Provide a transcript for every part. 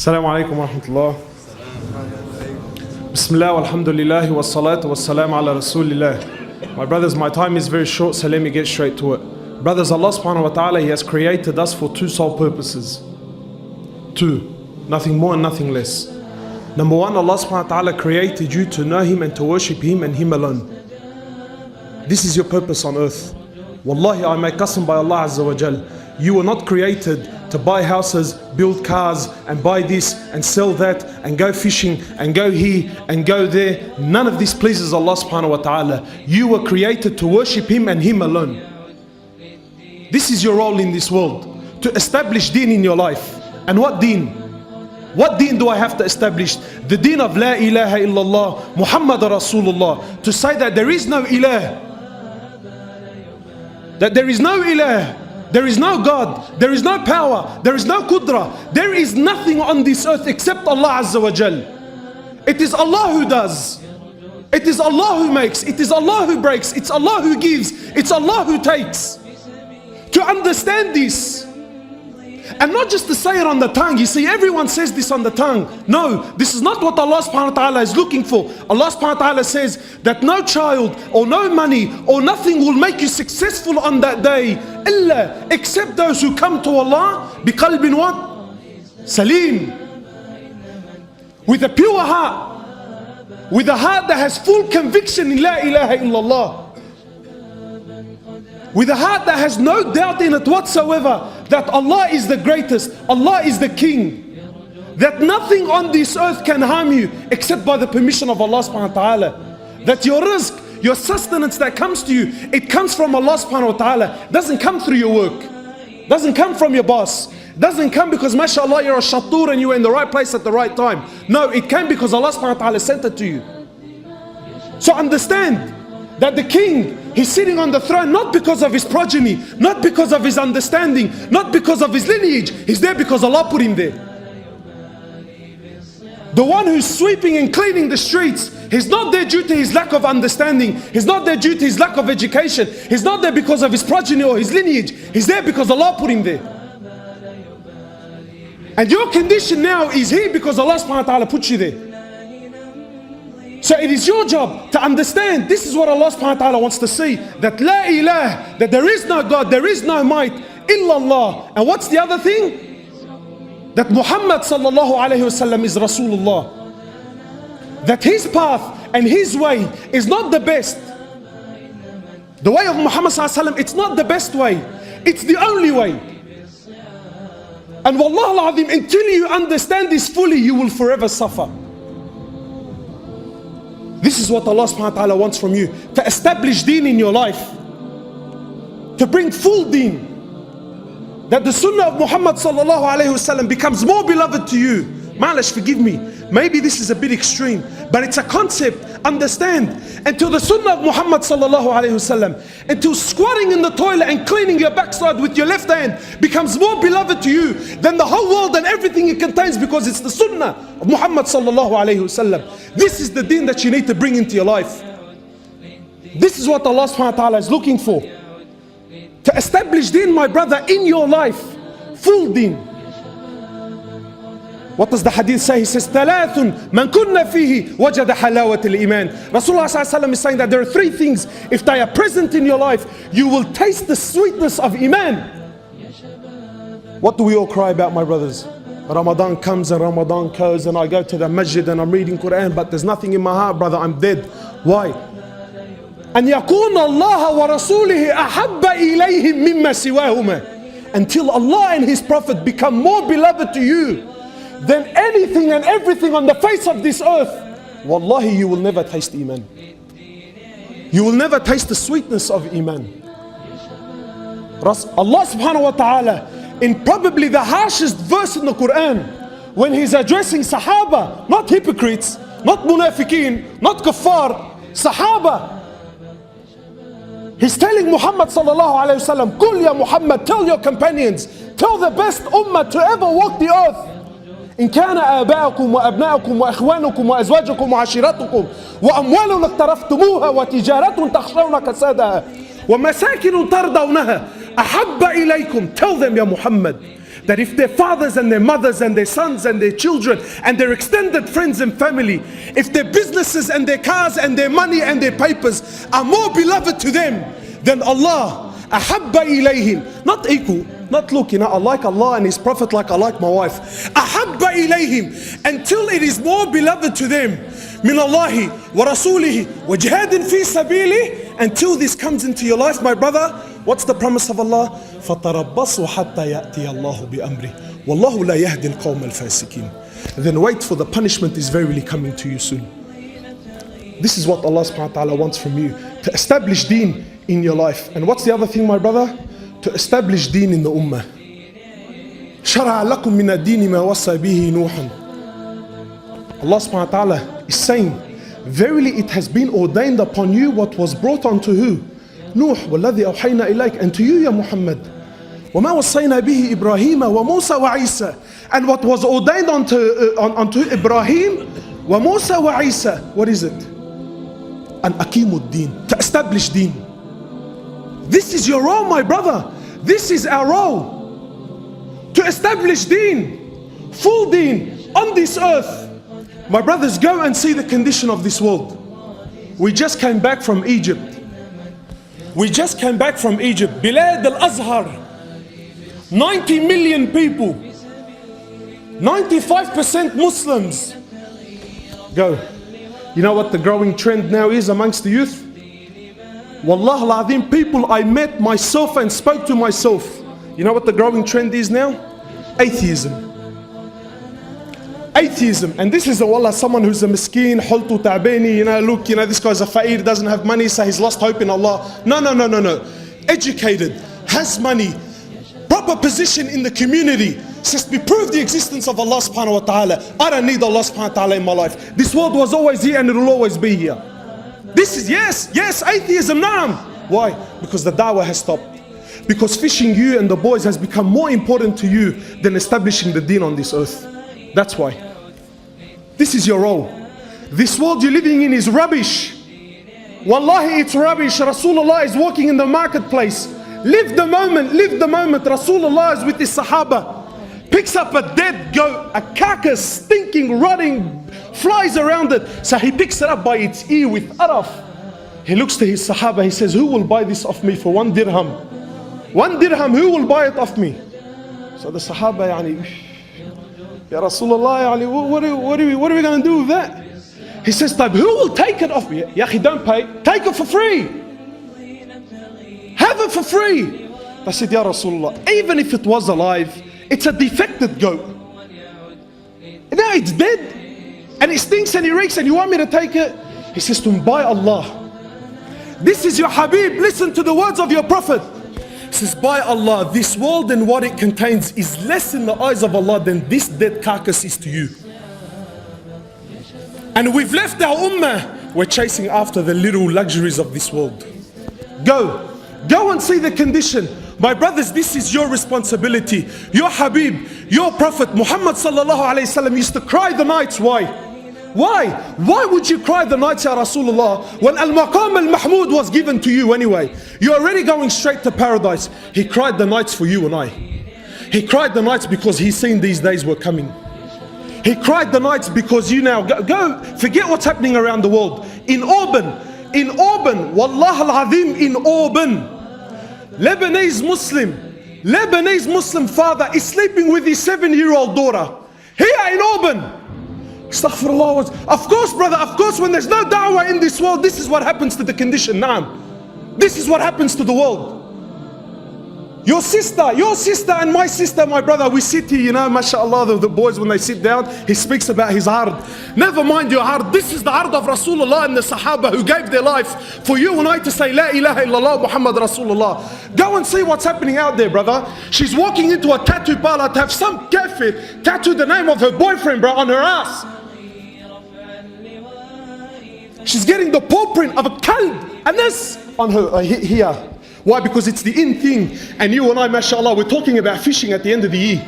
Assalamu alaikum wa rahmatullah. Bismillah walhamdulillah wa salatu wa salam ala rasulillah. My brothers, my time is very short, so let me get straight to it. Brothers, Allah subhanahu wa ta'ala, He has created us for two sole purposes. Two. Nothing more and nothing less. Number one, Allah subhanahu wa ta'ala created you to know Him and to worship Him and Him alone. This is your purpose on earth. Wallahi, I make qasam by Allah Azza wa Jal. You were not created to buy houses, build cars, and buy this and sell that and go fishing and go here and go there. None of this pleases Allah subhanahu wa ta'ala. You were created to worship Him and Him alone. This is your role in this world, to establish Deen in your life. And what Deen? What Deen do I have to establish? The Deen of La ilaha illallah, Muhammad Rasulullah. To say that there is no ilah. That there is no ilah. There is no God, there is no power, there is no qudra. There is nothing on this earth except Allah Azza wa Jal. It is Allah who does. It is Allah who makes. It is Allah who breaks. It's Allah who gives. It's Allah who takes. To understand this, and not just to say it on the tongue. You see, everyone says this on the tongue. No, this is not what Allah subhanahu wa ta'ala is looking for. Allah subhanahu wa ta'ala says that no child or no money or nothing will make you successful on that day, illa, except those who come to Allah biqalbin what? Salim. With a pure heart. With a heart that has full conviction in La ilaha illallah. With a heart that has no doubt in it whatsoever that Allah is the greatest, Allah is the King, that nothing on this earth can harm you except by the permission of Allah subhanahu wa ta'ala, that your rizq, your sustenance that comes to you, it comes from Allah subhanahu wa ta'ala, doesn't come through your work, doesn't come from your boss, doesn't come because mashallah you're a shatur and you were in the right place at the right time. No, it came because Allah subhanahu wa ta'ala sent it to you. So understand that the king, he's sitting on the throne not because of his progeny, not because of his understanding, not because of his lineage. He's there because Allah put him there. The one who's sweeping and cleaning the streets, he's not there due to his lack of understanding. He's not there due to his lack of education. He's not there because of his progeny or his lineage. He's there because Allah put him there. And your condition now is here because Allah subhanahu wa ta'ala put you there. So it is your job to understand this is what Allah subhanahu wa ta'ala wants to see. That La ilah, that there is no God, there is no might, illallah. And what's the other thing? That Muhammad sallallahu alayhi wasallam is Rasulullah. That his path and his way is not the best. The way of Muhammad sallallahu alayhi wasallam, it's not the best way. It's the only way. And wallah al-azim, until you understand this fully, you will forever suffer. This is what Allah subhanahu wa ta'ala wants from you. To establish Deen in your life. To bring full Deen. That the sunnah of Muhammad sallallahu alayhi wasallam becomes more beloved to you. Ma'alash, forgive me. Maybe this is a bit extreme. But it's a concept. Understand. Until the sunnah of Muhammad sallallahu alayhi wasallam, until squatting in the toilet and cleaning your backside with your left hand becomes more beloved to you than the whole world and everything it contains, because it's the sunnah of Muhammad sallallahu alayhi wasallam. This is the Deen that you need to bring into your life. This is what Allah subhanahu wa ta'ala is looking for. To establish Deen, my brother, in your life. Full Deen. What does the hadith say? He says, ثَلَاثٌ مَنْ كُنَّ فِيهِ وَجَدَ حَلَاوَةِ الْإِيمَانِ. Rasulullah ﷺ is saying that there are three things. If they are present in your life, you will taste the sweetness of Iman. What do we all cry about, my brothers? Ramadan comes and Ramadan goes, and I go to the masjid and I'm reading Quran, but there's nothing in my heart, brother. I'm dead. Why? أَنْ يَكُونَ اللَّهَ وَرَسُولِهِ أَحَبَّ إِلَيْهِمْ مِمَّا سِوَاهُمَا. Until Allah and His Prophet become more beloved to you than anything and everything on the face of this earth, wallahi, you will never taste Iman. You will never taste the sweetness of Iman. Allah subhanahu wa ta'ala, in probably the harshest verse in the Quran, when He's addressing Sahaba, not hypocrites, not munafiqeen, not kuffar, Sahaba, He's telling Muhammad sallallahu alayhi wa sallam, Qul ya Muhammad, tell your companions, tell the best ummah to ever walk the earth, إن كان آباؤكم وأبناؤكم وإخوانكم وأزواجكم وعشيرتكم وأموال اقترفتموها وتجارة تخشون كسادها ومساكن ترضونها أحب إليكم. Tell them, Ya Muhammad, that if their fathers and their mothers and their sons and their children and their extended friends and family, if their businesses and their cars and their money and their papers are more beloved to them than Allah, ahabba ilayhim, not equal, not look, I like Allah and His Prophet like I like my wife. Ahabba ilayhim, until it is more beloved to them, min Allahi wa rasulihi wa jihadin fi sabili, until this comes into your life, my brother. What's the promise of Allah? فَتَرَبَّصُوا حَتَّى يَأْتِيَ اللَّهُ بِأَمْرِهِ وَاللَّهُ لَا يَهْدِي الْقَوْمَ الْفَاسِقِينَ. Then wait, for the punishment is verily coming to you soon. This is what Allah subhanahu wa ta'ala wants from you, to establish Deen in your life. And what's the other thing, my brother? To establish Deen in the Ummah. شَرَعَ لَكُم مِّنَ الدِّينِ مَا وَصَّى بِهِ نُوحًا. Allah subhanahu wa ta'ala is saying, verily it has been ordained upon you what was brought unto who? Nuh, وَالَّذِي أَوْحَيْنَا إِلَيْكَ, and to you, Ya Muhammad. وَمَا وَصَّيْنَا بِهِ إِبْرَاهِيمَ وَمُوسَى وَعِيسَى, and what was ordained unto Ibrahim, وَمُوسَى وَعِيسَى. What is it? An أَقِيمُ الدِّينِ, to establish Deen. This is your role, my brother. This is our role. To establish Deen, full Deen on this earth. My brothers, go and see the condition of this world. We just came back from Egypt. We just came back from Egypt. Bilad al-Azhar. 90 million people. 95% Muslims. Go. You know what the growing trend now is amongst the youth? Wallah al-Azim, people I met myself and spoke to myself. You know what the growing trend is now? Atheism. Atheism. And this is wallah, someone who's a miskeen, hultu ta'bani, look, this guy's a fa'ir, doesn't have money, so he's lost hope in Allah. No. Educated, has money, proper position in the community, says we prove the existence of Allah subhanahu wa ta'ala. I don't need Allah subhanahu wa ta'ala in my life. This world was always here and it will always be here. This is, yes, atheism, naam. Why? Because the da'wah has stopped. Because fishing you and the boys has become more important to you than establishing the deen on this earth. That's why. This is your role. This world you're living in is rubbish. Wallahi, it's rubbish. Rasulullah is walking in the marketplace. Live the moment, live the moment. Rasulullah is with his Sahaba. Picks up a dead goat, a carcass, stinking, rotting, flies around it. So he picks it up by its ear with araf. He looks to his Sahaba, he says, who will buy this off me for 1 dirham? 1 dirham, who will buy it off me? So the Sahaba, Ya Rasulullah, what are we going to do with that? He says, who will take it off me? Ya akhi, don't pay, take it for free. Have it for free. I said, Ya Rasulullah, even if it was alive, it's a defected goat. Now it's dead, and it stinks and it reeks, and you want me to take it? He says to him, by Allah, this is your Habib, listen to the words of your Prophet. He says, by Allah, this world and what it contains is less in the eyes of Allah than this dead carcass is to you. And we've left our ummah, we're chasing after the little luxuries of this world. Go and see the condition. My brothers, this is your responsibility. Your Habib, your Prophet Muhammad sallallahu alayhi wasallam used to cry the nights. Why? Why would you cry the nights, Ya Rasulullah, when al-maqam al-mahmud was given to you anyway? You're already going straight to paradise. He cried the nights for you and I. He cried the nights because he's seen these days were coming. He cried the nights because you now go forget what's happening around the world. In Auburn, wallah al-azim, in Auburn, Lebanese Muslim father is sleeping with his 7-year-old daughter. Here in Auburn. Astaghfirullah. Of course, brother, of course, when there's no da'wah in this world, this is what happens to the condition. Naam. This is what happens to the world. Your sister and my sister, my brother, we sit here, mashallah, the boys, when they sit down, he speaks about his ard. Never mind your ard. This is the ard of Rasulullah and the Sahaba who gave their life for you and I to say, La ilaha illallah Muhammad Rasulullah. Go and see what's happening out there, brother. She's walking into a tattoo parlor to have some kafir tattoo the name of her boyfriend, bro, on her ass. She's getting the paw print of a kalb, and this on her here. Why? Because it's the in thing. And you and I, mashallah, we're talking about fishing at the end of the year.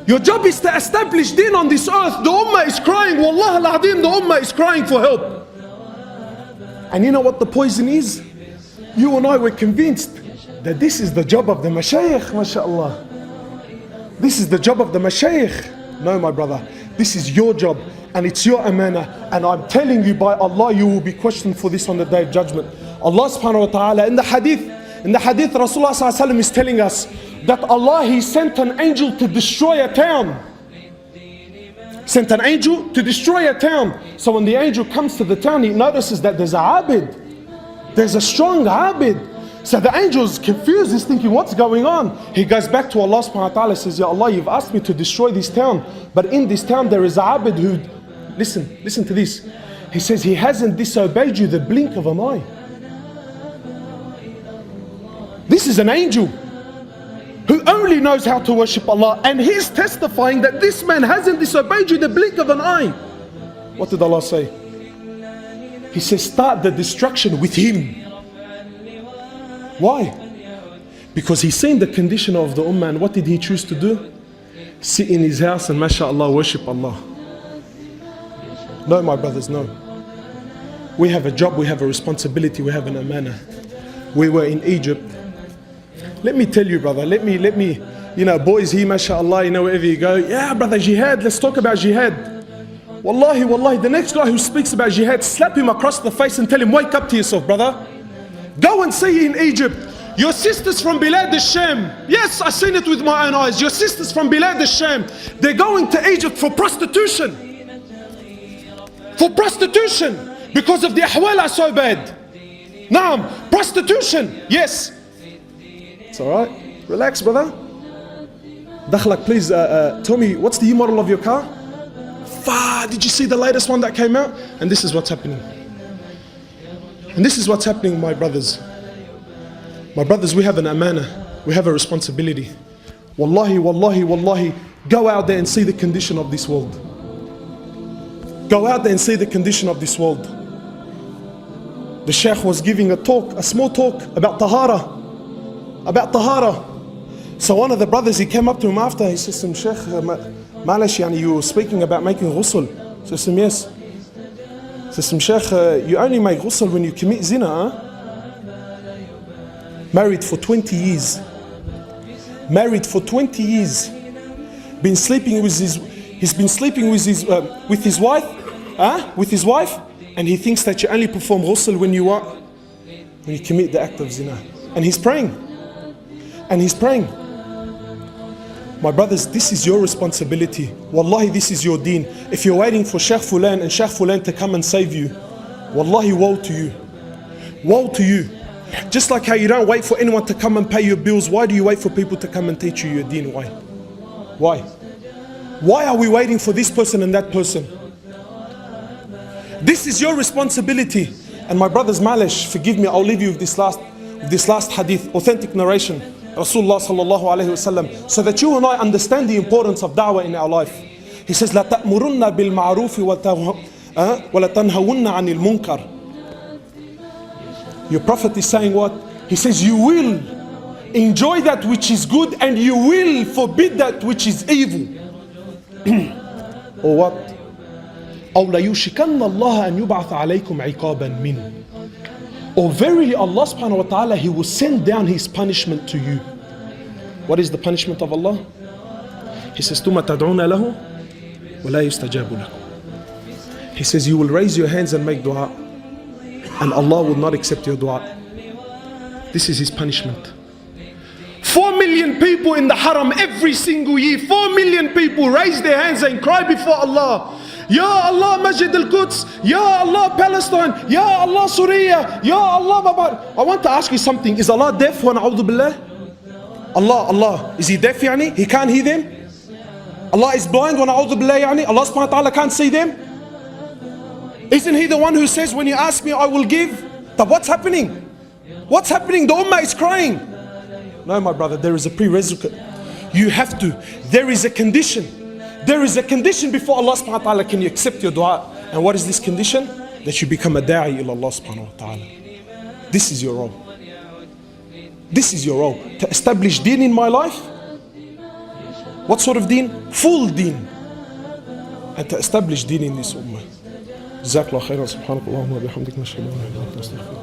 Your job is to establish deen on this earth. The ummah is crying, wallah al-azim, the ummah is crying for help. And you know what the poison is? You and I were convinced that this is the job of the mashayikh, mashallah. This is the job of the mashayikh. No, my brother, this is your job and it's your amana. And I'm telling you by Allah, you will be questioned for this on the day of judgment. Allah subhanahu wa ta'ala in the hadith, Rasulullah sallallahu alaihi wasallam is telling us that Allah, He sent an angel to destroy a town. Sent an angel to destroy a town. So when the angel comes to the town, he notices that there's a abid. There's a strong abid. So the angel is confused, he's thinking, what's going on? He goes back to Allah subhanahu wa ta'ala, says, Ya Allah, you've asked me to destroy this town. But in this town there is a abid who, listen to this. He says, he hasn't disobeyed you the blink of an eye. This is an angel who only knows how to worship Allah, and he's testifying that this man hasn't disobeyed you the blink of an eye. What did Allah say? He says, start the destruction with him. Why? Because he's seen the condition of the ummah, and what did he choose to do? Sit in his house and mashallah worship Allah. No, my brothers, no. We have a job, we have a responsibility, we have an amana. We were in Egypt. Let me tell you, brother, let me, boys here, mashallah, wherever you go, yeah, brother, jihad, let's talk about jihad. Wallahi, the next guy who speaks about jihad, slap him across the face and tell him, wake up to yourself, brother. Go and see in Egypt, your sisters from Bilad al-Sham. Yes, I've seen it with my own eyes. Your sisters from Bilad al-Sham, they're going to Egypt for prostitution. For prostitution. Because of the ahwal are so bad. Naam, prostitution, yes. It's alright. Relax, brother. Dakhlak, please tell me, what's the model of your car? Did you see the latest one that came out? And this is what's happening. And this is what's happening, my brothers. My brothers, we have an amana. We have a responsibility. Wallahi, go out there and see the condition of this world. Go out there and see the condition of this world. The Shaykh was giving a small talk about tahara. So one of the brothers, he came up to him after, he says to him, Shaykh, Malish, you were speaking about making ghusl. He says to him, yes. He says to him, Shaykh, you only make ghusl when you commit zina, huh? Married for 20 years. Married for 20 years. Been sleeping with his wife, and he thinks that you only perform ghusl when you commit the act of zina. And he's praying. My brothers, this is your responsibility. Wallahi, this is your deen. If you're waiting for Shaykh Fulan and Shaykh Fulan to come and save you, wallahi, woe to you. Woe to you. Just like how you don't wait for anyone to come and pay your bills, why do you wait for people to come and teach you your deen? Why? Why are we waiting for this person and that person? This is your responsibility. And my brothers, malish, forgive me, I'll leave you with this last hadith, authentic narration, Rasulullah sallallahu alayhi wasallam, so that you and I understand the importance of da'wah in our life. He says, لا تأمرن بالمعروف ولا تنهون عن المنكر. Your Prophet is saying what? He says, you will enjoy that which is good and you will forbid that which is evil. Or what? أو ليوشكن الله أن يبعث عليكم عقابا منه. Or verily Allah subhanahu wa ta'ala, He will send down His punishment to you. What is the punishment of Allah? He says, ثُمَّ تَدْعُونَ لَهُ وَلَا يُسْتَجَابُ لَكُمْ. He says, you will raise your hands and make dua, and Allah will not accept your dua. This is His punishment. 4 million people in the haram every single year. 4 million people raise their hands and cry before Allah. Ya Allah Masjid al-Quds, Ya Allah Palestine, Ya Allah Syria, Ya Allah Baba. I want to ask you something. Is Allah deaf? Wa na'udhu billah? Allah, is He deaf yani? He can't hear them? Allah is blind? Wa na'udhu billah yani? Allah subhanahu wa ta'ala can't see them? Isn't He the one who says, when you ask me I will give? But what's happening? What's happening? The ummah is crying. No, my brother, there is a prerequisite. You have to. There is a condition. There is a condition before Allah subhanahu wa ta'ala can you accept your dua. And what is this condition? That you become a da'i ila Allah subhanahu wa ta'ala. This is your role. This is your role. To establish deen in my life. What sort of deen? Full deen. And to establish deen in this ummah. جزاك الله خيرا سبحانك اللهم وبحمدك نشهد ان لا اله الا انت نستغفرك